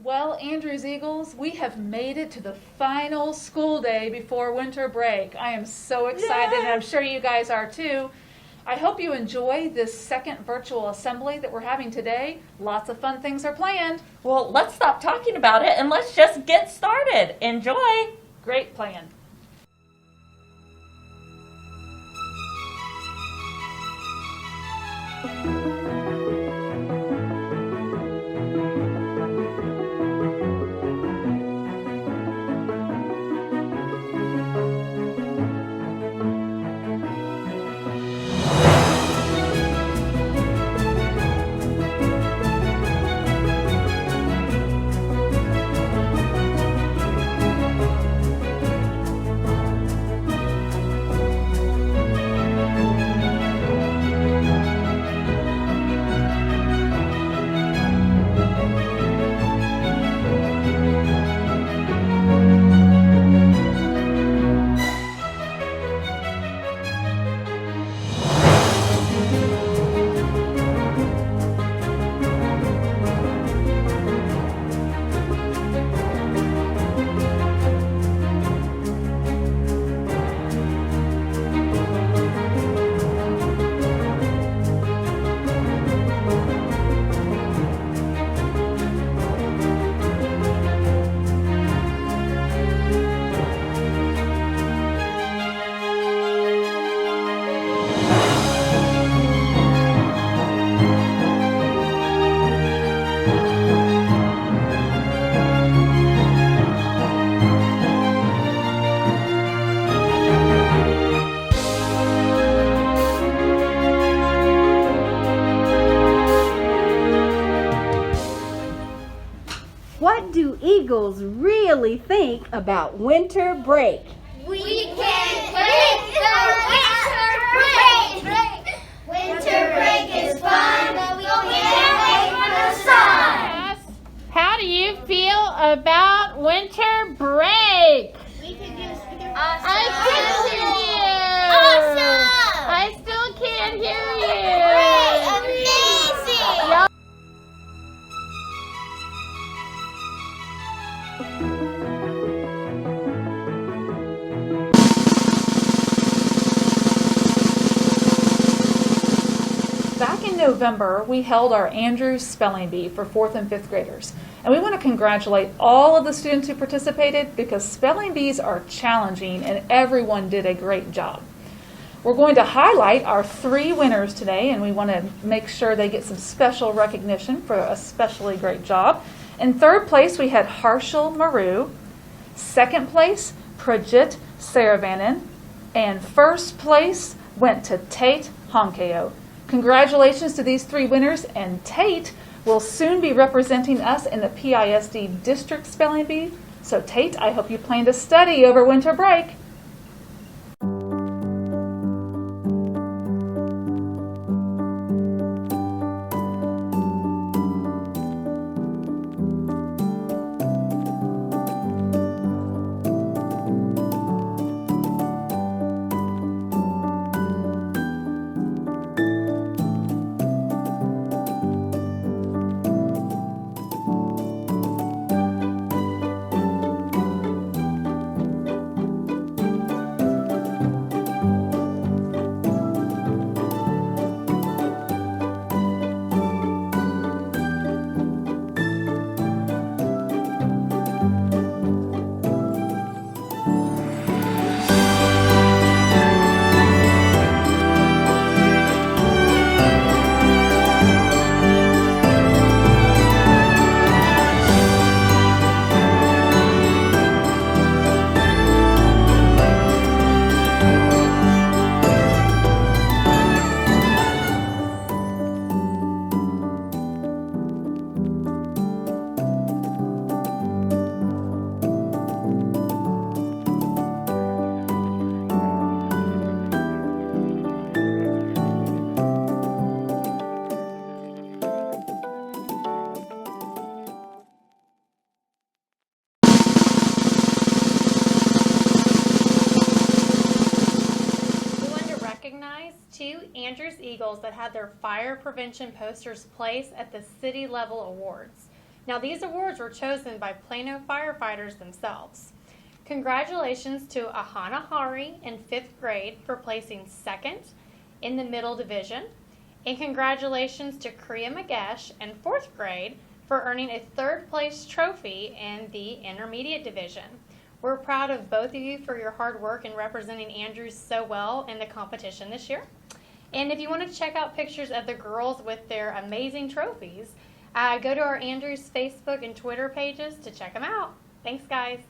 Well, Andrews Eagles, we have made it to the final school day before winter break. I am so excited, and I'm sure you guys are too. I hope you enjoy this second virtual assembly that we're having today. Lots of fun things are planned. Well, let's stop talking about it and let's just get started. Enjoy. Great plan. What do Eagles really think about winter break? We can't wait for winter break! Winter break is fun, but we can't wait for the sun! How do you feel about winter break? We can just I can't hear you. Awesome! I still can't hear you. Great! Amazing! Y'all- Back in November, we held our Andrews Spelling Bee for 4th and 5th graders. And we want to congratulate all of the students who participated because spelling bees are challenging and everyone did a great job. We're going to highlight our 3 winners today, and we want to make sure they get some special recognition for a especially great job. In 3rd place, we had Harshal Maru. 2nd place, Prajit Saravanan. And 1st place went to Tate Honkeo. Congratulations to these 3 winners, and Tate will soon be representing us in the PISD District Spelling Bee. So Tate, I hope you plan to study over winter break. Andrews Eagles that had their fire prevention posters placed at the city level awards. Now, these awards were chosen by Plano firefighters themselves. Congratulations to Ahana Hari in 5th grade for placing second in the middle division. And congratulations to Kriya Magesh in 4th grade for earning a 3rd place trophy in the intermediate division. We're proud of both of you for your hard work in representing Andrews so well in the competition this year. And if you want to check out pictures of the girls with their amazing trophies, go to our Andrews Facebook and Twitter pages to check them out. Thanks, guys.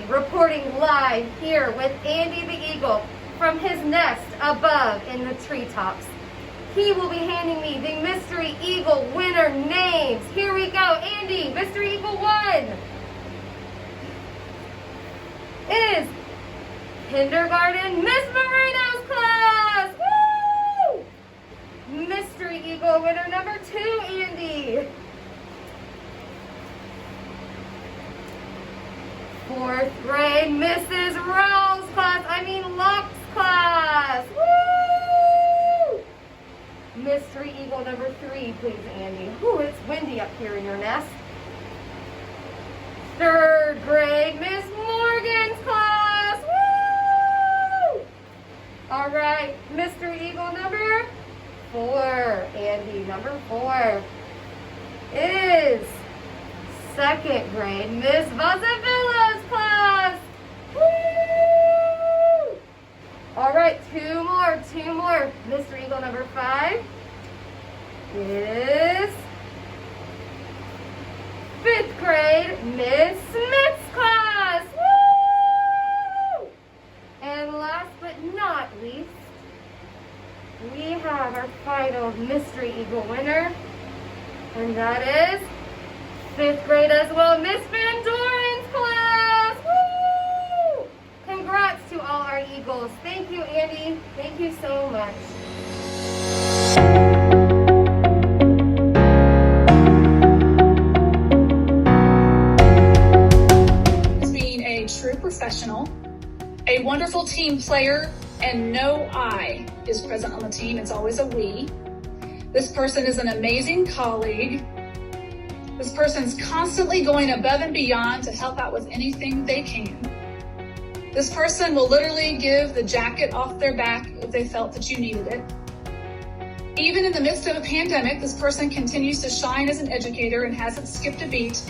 Reporting live here with Andy the Eagle from his nest above in the treetops. He will be handing me the Mystery Eagle winner names. Here we go. Andy, Mystery Eagle 1 is kindergarten Miss Moreno's class. Woo! Mystery Eagle winner number 2, Andy. 4th grade Mrs. Rose class, Lux class. Woo! Mystery Eagle number 3, please, Andy. Ooh, it's windy up here in your nest. 3rd grade Miss Morgan's class. Woo! All right, Mystery Eagle number 4, Andy, number 4 is 2nd grade Miss Vazavilla's class. Woo! All right, 2 more. Mystery Eagle number 5 is 5th grade Miss Smith's class. Woo! And last but not least, we have our final Mystery Eagle winner, and that is 5th grade as well, Miss Van Doren's class. Woo! Congrats to all our Eagles. Thank you, Andy. Thank you so much. Being a true professional, a wonderful team player, and no I is present on the team. It's always a we. This person is an amazing colleague. This person's constantly going above and beyond to help out with anything they can. This person will literally give the jacket off their back if they felt that you needed it. Even in the midst of a pandemic, this person continues to shine as an educator and hasn't skipped a beat.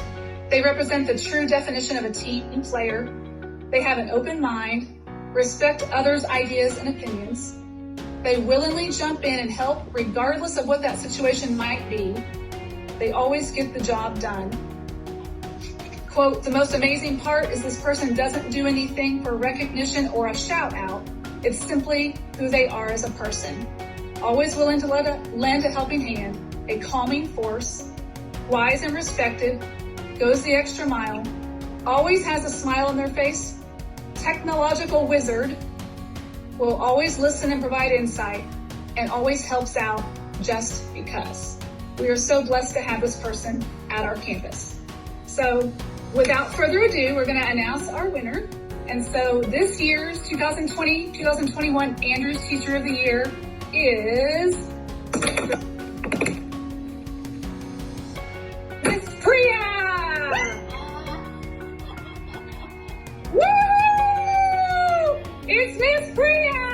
They represent the true definition of a team player. They have an open mind, respect others' ideas and opinions. They willingly jump in and help regardless of what that situation might be. They always get the job done. Quote, the most amazing part is this person doesn't do anything for recognition or a shout out. It's simply who they are as a person. Always willing to lend a helping hand, a calming force, wise and respected, goes the extra mile, always has a smile on their face, technological wizard, will always listen and provide insight, and always helps out just because. We are so blessed to have this person at our campus. So without further ado, we're going to announce our winner. And so this year's 2020-2021 Andrews Teacher of the Year is Miss Priya! Woo! It's Miss Priya!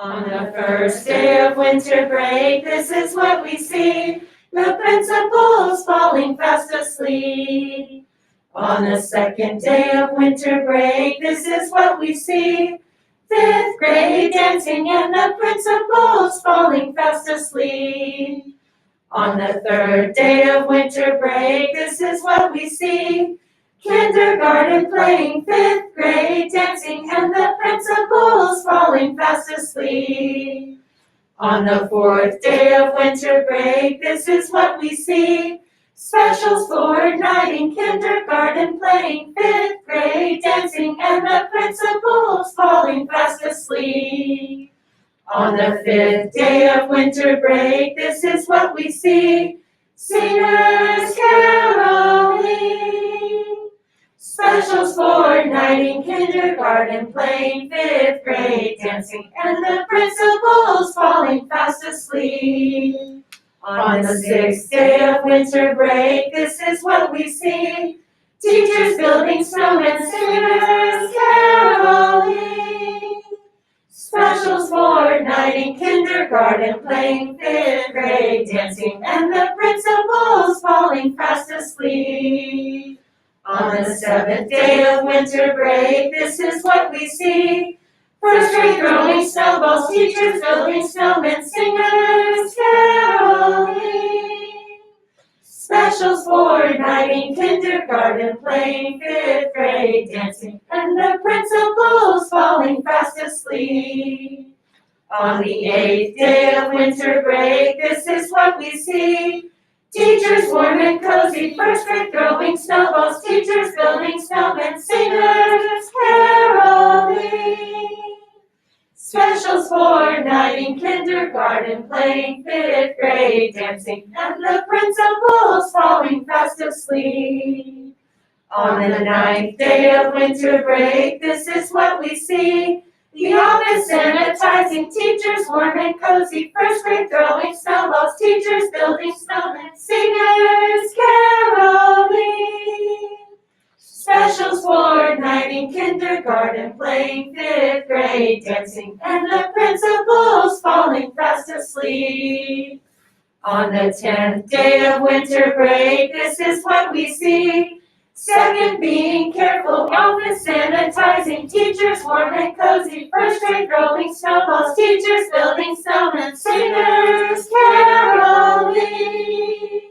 On the first day of winter break, this is what we see. The principal's falling fast asleep. On the second day of winter break, this is what we see. Fifth grade dancing and the principal's falling fast asleep. On the third day of winter break, this is what we see. Kindergarten playing, fifth grade dancing, and the principal's falling fast asleep. On the fourth day of winter break, this is what we see. Specials for night in kindergarten playing, fifth grade dancing, and the principal's falling fast asleep. On the fifth day of winter break, this is what we see. Singers caroling. Specials for night in kindergarten playing, fifth grade dancing, and the principal's falling fast asleep. On the sixth day of winter break, this is what we see. Teachers building snowmen, singers caroling. Specials for night in kindergarten playing, fifth grade dancing, and the principal's falling fast asleep. On the seventh day of winter break, this is what we see. First grade throwing snowballs, teachers building snowmen, singers caroling. Specials for night in kindergarten playing, fifth grade dancing, and the principal's falling fast asleep. On the eighth day of winter break, this is what we see. Teachers warm and cozy, first grade throwing snowballs, teachers building snowmen, singers caroling. Specials for night in kindergarten playing, fifth grade dancing, and the principal's falling fast asleep. On the ninth day of winter break, this is what we see. The office sanitizing, teachers warm and cozy, first grade throwing snowballs, teachers building snowmen, singers caroling. Specials for night in kindergarten playing, fifth grade dancing, and the principal's falling fast asleep. On the 10th day of winter break, this is what we see. Second, being careful, office sanitizing, teachers warm and cozy, first grade throwing snowballs, teachers building snowmen, singers caroling.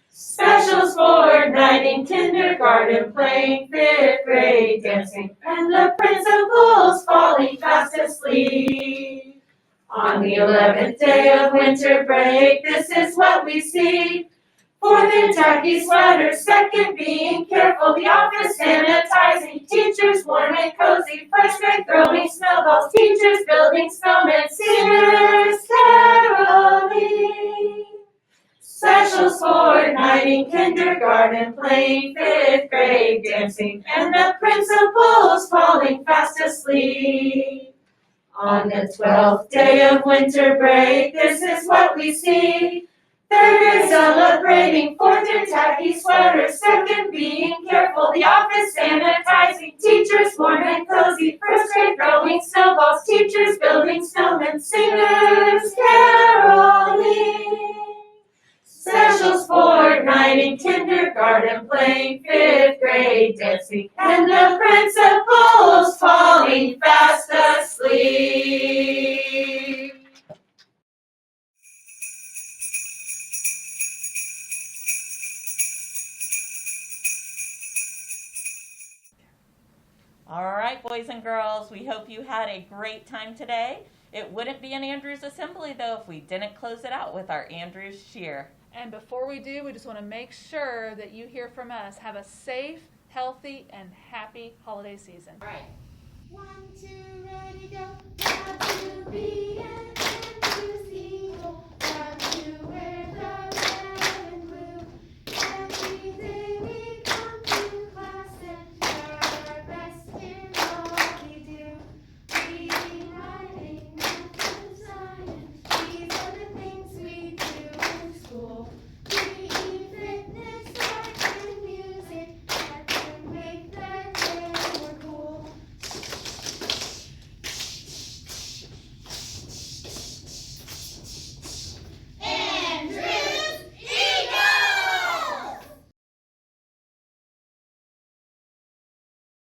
Specials for night in kindergarten playing, fifth grade dancing, and the principal's falling fast asleep. On the 11th day of winter break, this is what we see. Fourth in tacky sweaters, second being careful, the office sanitizing, teachers warm and cozy, first grade throwing snowballs, teachers building snowmen, singers caroling. Specials for night in kindergarten playing, fifth grade dancing, and the principal's falling fast asleep. On the 12th day of winter break, this is what we see. Third grade celebrating, fourth in tacky sweaters, second being careful, the office sanitizing, teachers warm and cozy, first grade throwing snowballs, teachers building snowmen, singers caroling. Specials for night in kindergarten playing, fifth grade dancing, and the principal's falling fast asleep. All right, boys and girls, we hope you had a great time today. It wouldn't be an Andrews Assembly, though, if we didn't close it out with our Andrews cheer. And before we do, we just want to make sure that you hear from us. Have a safe, healthy, and happy holiday season. All right. 1, 2, ready, go. Proud to be an Andrews Eagle.